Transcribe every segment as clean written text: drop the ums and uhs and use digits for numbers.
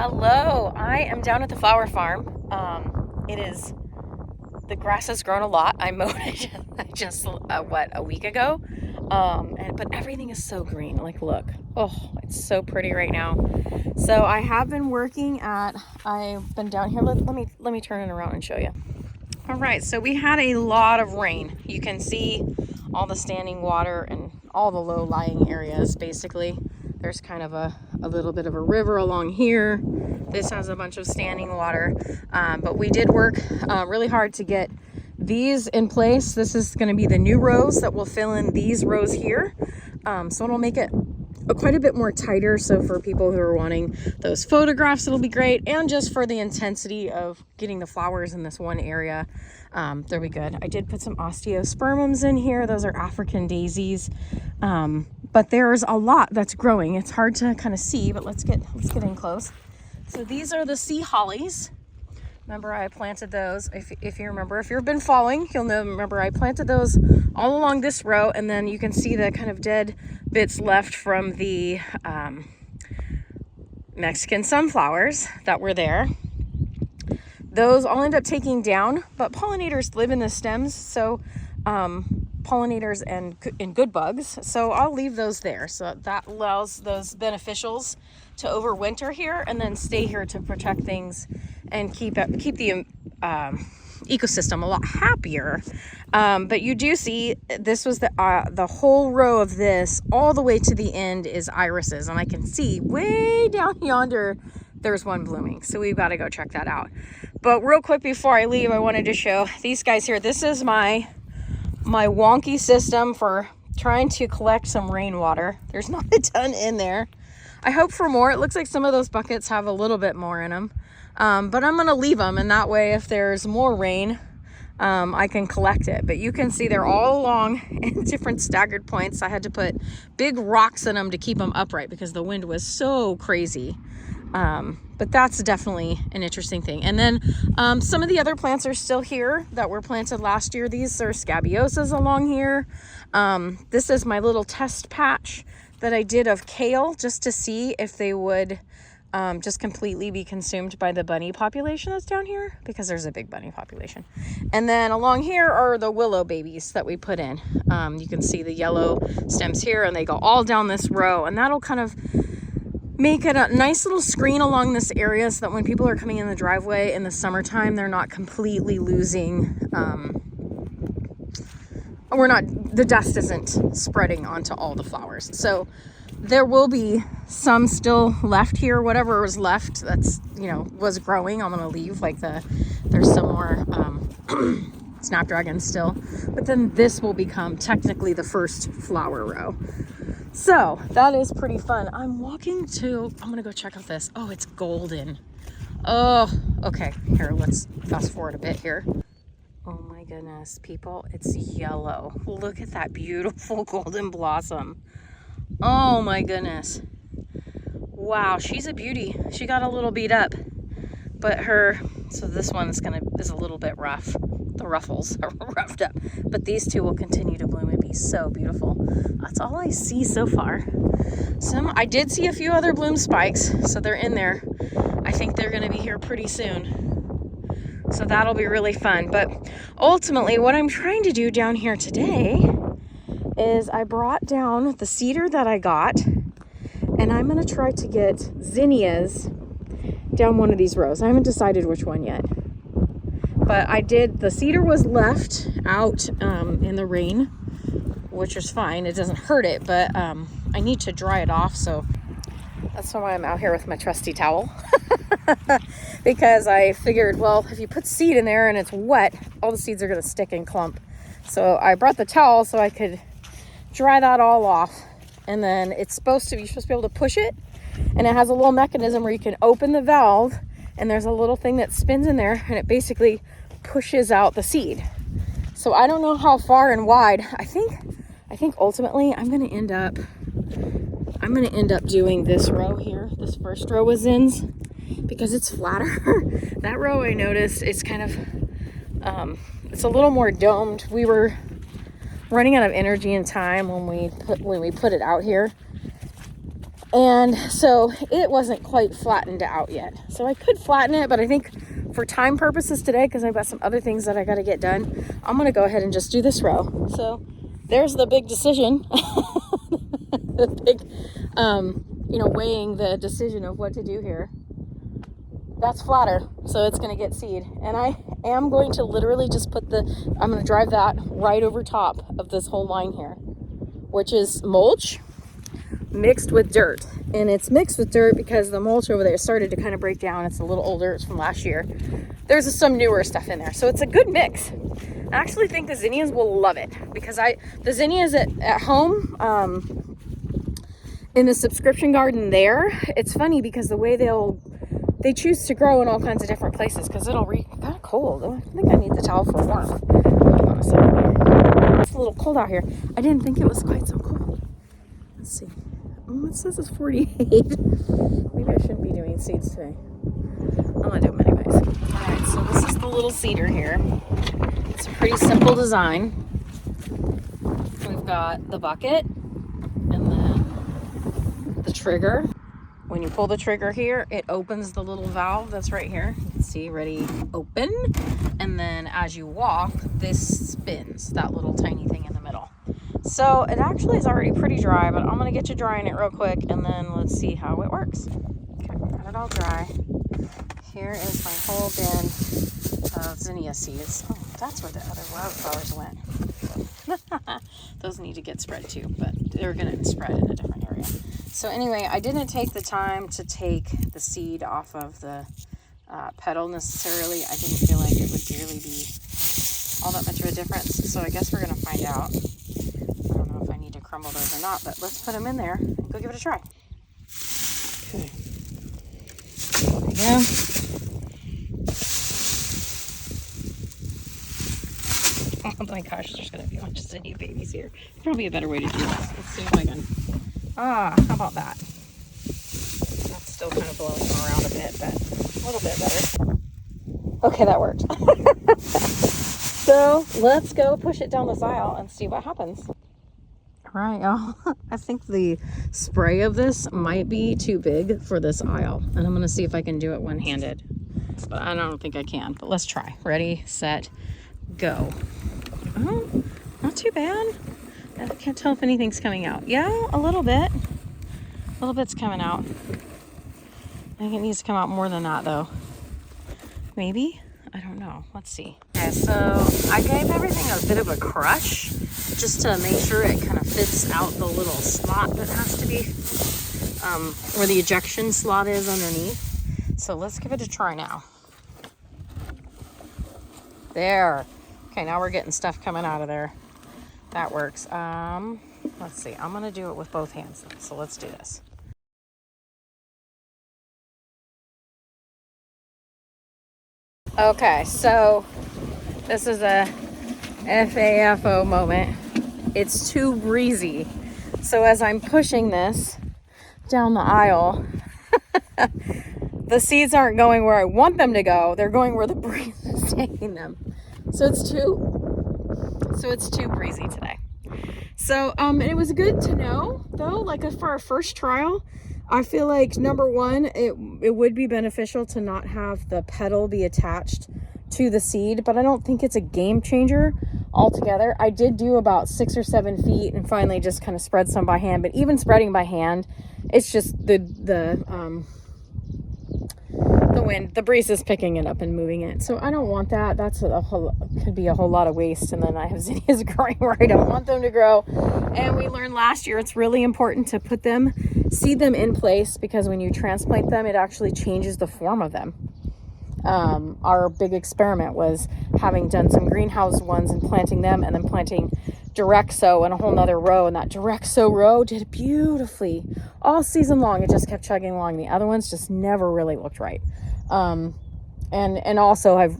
Hello, I am down at the flower farm. The grass has grown a lot. I mowed it just a week ago. But everything is so green. Like, look, oh, it's so pretty right now. So I have been I've been down here. Let me turn it around and show you. All right, so we had a lot of rain. You can see all the standing water and all the low-lying areas, basically. There's kind of a little bit of a river along here. This has a bunch of standing water. But we did work really hard to get these in place. This is going to be the new rows that will fill in these rows here. So it'll make it quite a bit more tighter. So for people who are wanting those photographs, it'll be great. And just for the intensity of getting the flowers in this one area, they'll be good. I did put some osteospermums in here. Those are African daisies. But there's a lot that's growing. It's hard to kind of see, but let's get in close. So these are the sea hollies. Remember, I planted those. If you remember, if you've been following, you'll know. Remember, I planted those all along this row, and then you can see the kind of dead bits left from the Mexican sunflowers that were there. Those I'll end up taking down, but pollinators live in the stems, so pollinators and good bugs. So I'll leave those there. So that allows those beneficials to overwinter here and then stay here to protect things and keep the ecosystem a lot happier. But you do see this was the whole row of this all the way to the end is irises, and I can see way down yonder there's one blooming. So we've got to go check that out. But real quick before I leave, I wanted to show these guys here. This is my wonky system for trying to collect some rainwater. There's not a ton in there. I hope for more. It looks like some of those buckets have a little bit more in them. But I'm going to leave them, and that way if there's more rain, I can collect it. But you can see they're all along in different staggered points. I had to put big rocks in them to keep them upright because the wind was so crazy. But that's definitely an interesting thing. And then some of the other plants are still here that were planted last year. These are scabiosas along here. This is my little test patch that I did of kale just to see if they would just completely be consumed by the bunny population that's down here, because there's a big bunny population. And then along here are the willow babies that we put in. You can see the yellow stems here, and they go all down this row, and that'll kind of make it a nice little screen along this area so that when people are coming in the driveway in the summertime, they're not completely losing, the dust isn't spreading onto all the flowers. So there will be some still left here. Whatever was left that's, was growing, I'm going to leave. There's some more snapdragons still. But then this will become technically the first flower row. So that is pretty fun. I'm going to go check out this. Oh, it's golden. Oh, okay. Here, let's fast forward a bit here. Oh my goodness, people, it's yellow. Look at that beautiful golden blossom. Oh my goodness. Wow, she's a beauty. She got a little beat up, but so this one is a little bit rough. The ruffles are roughed up, but these two will continue to bloom and be so beautiful. That's all I see so far. I did see a few other bloom spikes, so they're in there. I think they're going to be here pretty soon. So that'll be really fun. But ultimately, what I'm trying to do down here today is I brought down the cedar that I got, and I'm going to try to get zinnias down one of these rows. I haven't decided which one yet. But the cedar was left out in the rain, which is fine. It doesn't hurt it, but I need to dry it off. So that's why I'm out here with my trusty towel. Because I figured, well, if you put seed in there and it's wet, all the seeds are going to stick and clump. So I brought the towel so I could dry that all off. And then you're supposed to be able to push it. And it has a little mechanism where you can open the valve, and there's a little thing that spins in there, and it basically pushes out the seed. So I don't know how far and wide. I think ultimately I'm going to end up doing this row here, this first row with zins, because it's flatter. That row, I noticed, it's kind of it's a little more domed. We were running out of energy and time when we put it out here. And so it wasn't quite flattened out yet. So I could flatten it, but I think for time purposes today, because I've got some other things that I got to get done, I'm going to go ahead and just do this row. So there's the big decision. The big, weighing the decision of what to do here. That's flatter, so it's going to get seed. And I am going to literally just I'm going to drive that right over top of this whole line here, which is mulch mixed with dirt. And it's mixed with dirt because the mulch over there started to kind of break down. It's a little older. It's from last year. There's some newer stuff in there. So it's a good mix. I actually think the zinnias will love it because the zinnias at home, in the subscription garden there, it's funny because the way they choose to grow in all kinds of different places because it'll be kind of cold. I think I need the towel for warmth. Hold on a second. It's a little cold out here. I didn't think it was quite so cold. Let's see. Oh, it says it's 48. Maybe I shouldn't be doing seeds today. I'm gonna do them anyways. Alright, so this is the little seeder here. It's a pretty simple design. We've got the bucket and then the trigger. When you pull the trigger here, it opens the little valve that's right here. You can see, ready, open. And then as you walk, this spins, that little tiny thing in the middle. So it actually is already pretty dry, but I'm gonna get you drying it real quick and then let's see how it works. Okay, got it all dry. Here is my whole bin of zinnia seeds. Oh, that's where the other wildflowers went. Those need to get spread too, but they're gonna spread in a different area. So anyway, I didn't take the time to take the seed off of the petal necessarily. I didn't feel like it would really be all that much of a difference. So I guess we're gonna find out. I don't know if I need to crumble those or not, but let's put them in there and go give it a try. Okay. There we go. Oh my gosh, there's gonna be a bunch of zinnia babies here. Probably a better way to do this. Let's see if I can. How about that? That's still kind of blowing around a bit, but a little bit better. Okay, that worked. So let's go push it down this aisle and see what happens. All right, y'all. I think the spray of this might be too big for this aisle, and I'm gonna see if I can do it one-handed. But I don't think I can, but let's try. Ready, set, go. Oh, not too bad. I can't tell if anything's coming out. Yeah, a little bit. A little bit's coming out. I think it needs to come out more than that, though. Maybe? I don't know. Let's see. Okay, so I gave everything a bit of a crush just to make sure it kind of fits out the little slot that has to be, where the ejection slot is underneath. So let's give it a try now. There. Okay, now we're getting stuff coming out of there. That works. Let's see. I'm going to do it with both hands. So let's do this. Okay, so this is a FAFO moment. It's too breezy. So as I'm pushing this down the aisle, the seeds aren't going where I want them to go. They're going where the breeze is taking them. So it's too breezy today. So it was good to know though, like for our first trial, I feel like number one, it would be beneficial to not have the petal be attached to the seed, but I don't think it's a game changer altogether. I did do about 6 or 7 feet and finally just kind of spread some by hand, but even spreading by hand, it's just the wind, the breeze is picking it up and moving it. So I don't want that. That's could be a whole lot of waste. And then I have zinnias growing where I don't want them to grow. And we learned last year, it's really important to seed them in place, because when you transplant them, it actually changes the form of them. Our big experiment was having done some greenhouse ones and planting them and then planting direct sow in a whole nother row, and that direct sow row did beautifully all season long. It just kept chugging along. The other ones just never really looked right. And also I've,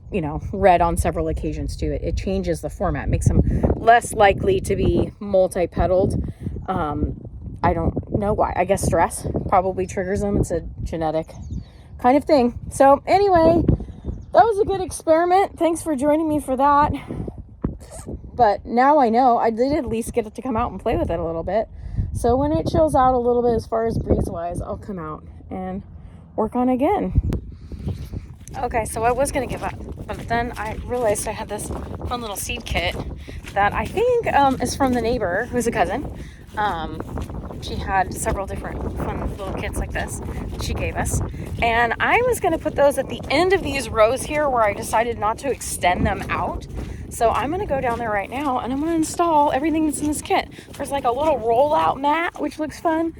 read on several occasions too, it changes the format, makes them less likely to be multi-petaled. I don't know why. I guess stress probably triggers them. It's a genetic kind of thing. So anyway, that was a good experiment. Thanks for joining me for that. But now I know I did at least get it to come out and play with it a little bit. So when it chills out a little bit as far as breeze wise, I'll come out and work on again. Okay, so I was gonna give up, but then I realized I had this fun little seed kit that I think is from the neighbor who's a cousin. She had several different fun little kits like this that she gave us, and I was gonna put those at the end of these rows here where I decided not to extend them out. So I'm gonna go down there right now and I'm gonna install everything that's in this kit. There's like a little rollout mat, which looks fun.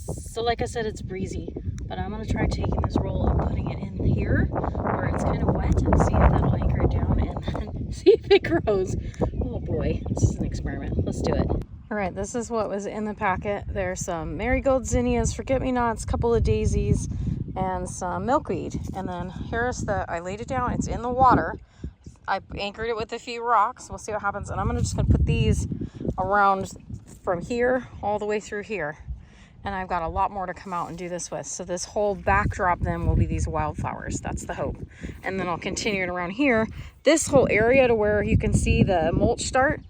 So like I said, it's breezy, but I'm gonna try taking this roll and putting it in here where it's kind of wet and see if that'll anchor it down and then see if it grows. Oh boy, this is an experiment. Let's do it. All right, this is what was in the packet. There's some marigold zinnias, forget-me-nots, a couple of daisies, and some milkweed. And then here's I laid it down, it's in the water. I anchored it with a few rocks. We'll see what happens. And I'm just gonna put these around from here all the way through here. And I've got a lot more to come out and do this with. So this whole backdrop then will be these wildflowers. That's the hope. And then I'll continue it around here. This whole area to where you can see the mulch start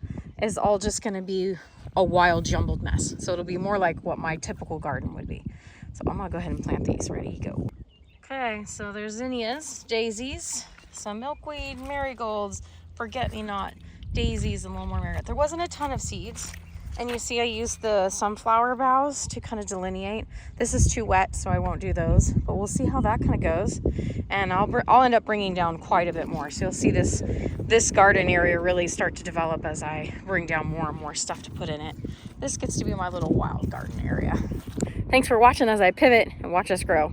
is all just gonna be a wild jumbled mess. So it'll be more like what my typical garden would be. So I'm gonna go ahead and plant these. Ready, go. Okay, so there's zinnias, daisies, some milkweed, marigolds, forget-me-not, daisies, and a little more marigold. There wasn't a ton of seeds. And you see I used the sunflower boughs to kind of delineate. This is too wet, so I won't do those, but we'll see how that kind of goes. And I'll end up bringing down quite a bit more. So you'll see this garden area really start to develop as I bring down more and more stuff to put in it. This gets to be my little wild garden area. Thanks for watching as I pivot and watch us grow.